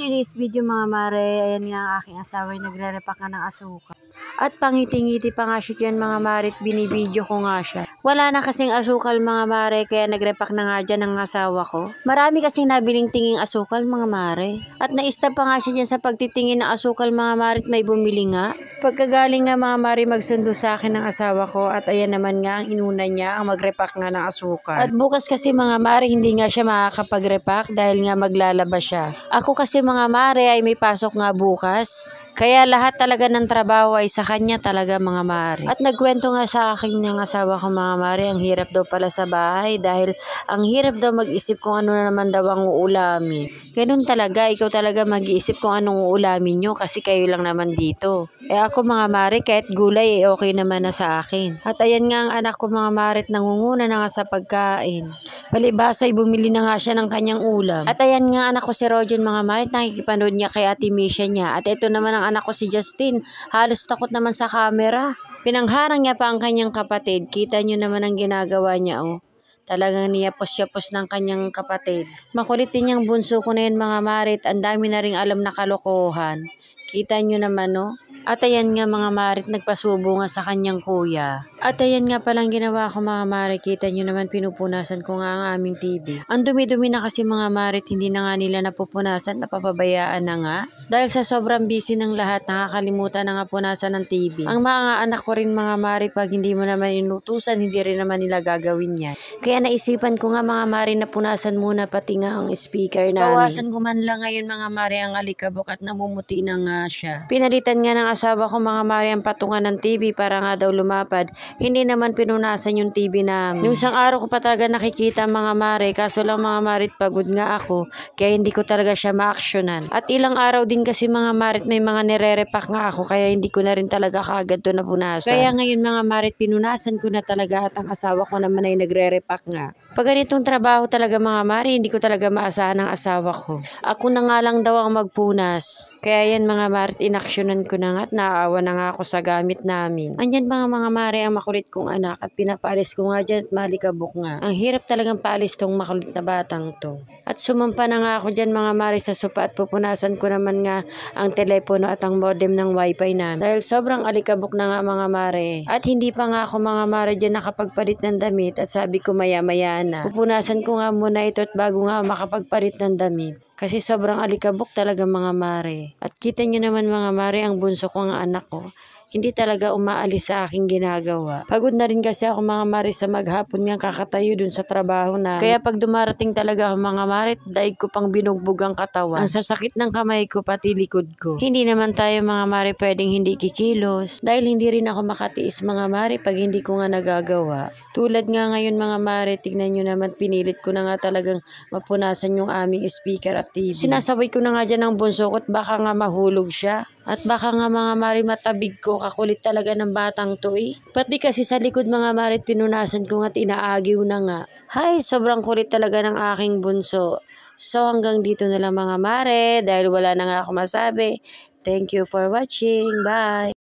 today's video mga mare, ayan nga ang aking asawa ay nagre-repack nga ng asukal. At pangiti-ngiti pa nga siya dyan mga mare at binibideo ko nga siya. Wala na kasing asukal mga mare kaya nagrepack na nga dyan ng asawa ko. Marami kasing nabiling tinging asukal mga mare. At naista pa nga siya dyan sa pagtitingin ng asukal mga mare at may bumili nga. Pagkagaling nga mga mare magsundo sa akin ng asawa ko at ayan naman nga ang inuna niya ang magrepack nga ng asukal. At bukas kasi mga mare hindi nga siya makakapagrepack dahil nga maglalaba siya. Ako kasi mga mare ay may pasok nga bukas. Kaya lahat talaga ng trabaho ay sa kanya talaga mga mare. At nagkwento nga sa akin ng asawa ko mga mare, ang hirap daw pala sa bahay dahil ang hirap daw mag-isip kung ano na naman daw ang uulamin. Ganun talaga, ikaw talaga mag-iisip kung anong uulamin nyo kasi kayo lang naman dito. Ako mga mare, kahit gulay okay naman na sa akin. At ayan nga ang anak ko mga mare at nangunguna na nga sa pagkain. Palibhasa ay bumili na nga siya ng kanyang ulam. At ayan nga anak ko si Rojan mga mare, nakikipanood niya kay Ate Misha niya. At ito naman ang anak ko si Justin, halos takot naman sa camera. Pinangharang niya pa ang kanyang kapatid. Kita niyo naman ang ginagawa niya oh. Talagang niyapos-yapos ng kanyang kapatid. Makulit din yung bunso ko na yan mga marit. Ang dami na ring alam na kalokohan. Kita niyo naman no. At ayan nga mga marit, nagpasubo nga sa kanyang kuya. At ayan nga palang ginawa ko mga marit, kita nyo naman pinupunasan ko nga ang aming TV. Ang dumi-dumi na kasi mga marit, hindi na nga nila napupunasan, napapabayaan na nga. Dahil sa sobrang busy ng lahat, nakakalimutan na nga punasan ng TV. Ang mga anak ko rin mga marit, pag hindi mo naman inutusan, hindi rin naman nila gagawin yan. Kaya naisipan ko nga mga marit na punasan muna pati nga ang speaker namin. Bawasan ko man lang ngayon mga marit ang alikabok at namumuti na nga siya. Pinalitan nga ng asawa ko mga mare ang patungan ng TV para nga daw lumapad. Hindi naman pinunasan yung TV namin. Yung isang araw ko pa talaga nakikita mga mare, kaso lang mga mare pagod nga ako kaya hindi ko talaga siya ma-actionan. At ilang araw din kasi mga mare may mga nire-repack nga ako kaya hindi ko na rin talaga kaagad to napunasan. Kaya ngayon mga mare pinunasan ko na talaga at ang asawa ko naman ay nagre-repack nga. Pag ganitong trabaho talaga mga mare, hindi ko talaga maasahan ang asawa ko. Ako na nga lang daw ang magpunas. Kaya yan mga mare, inaksyonan ko na nga at naawa na nga ako sa gamit namin. Andyan mga mare ang makulit kong anak at pinapaalis ko nga dyan at malikabok nga. Ang hirap talagang paalis tong makulit na batang to. At sumampa na nga ako dyan mga mare sa sopa at pupunasan ko naman nga ang telepono at ang modem ng wifi namin. Dahil sobrang alikabok na nga mga mare. At hindi pa nga ako mga mare dyan nakapagpalit ng damit at sabi ko maya-maya na. Pupunasan ko nga muna ito at bago nga makapagpalit ng damit. Kasi sobrang alikabok talaga mga mare. At kita nyo naman mga mare ang bunso ko ng anak ko. Hindi talaga umaalis sa aking ginagawa. Pagod na rin kasi ako mga mare sa maghapon nga kakatayo dun sa trabaho na. Kaya pag dumarating talaga ako mga mare, daig ko pang binugbog ang katawan. Ang sasakit ng kamay ko pati likod ko. Hindi naman tayo mga mare pwedeng hindi kikilos. Dahil hindi rin ako makatiis mga mare pag hindi ko nga nagagawa. Tulad nga ngayon mga mare, tignan nyo naman pinilit ko na nga talagang mapunasan yung aming speaker at TV. Sinasabay ko na nga dyan ang bunso ko at baka nga mahulog siya. At baka nga mga mare matabig ko, kakulit talaga ng batang to eh. Pati kasi sa likod mga mare pinunasan ko nga inaagiw na nga. Hay, sobrang kulit talaga ng aking bunso. So hanggang dito na lang mga mare dahil wala na nga ako masabi. Thank you for watching. Bye!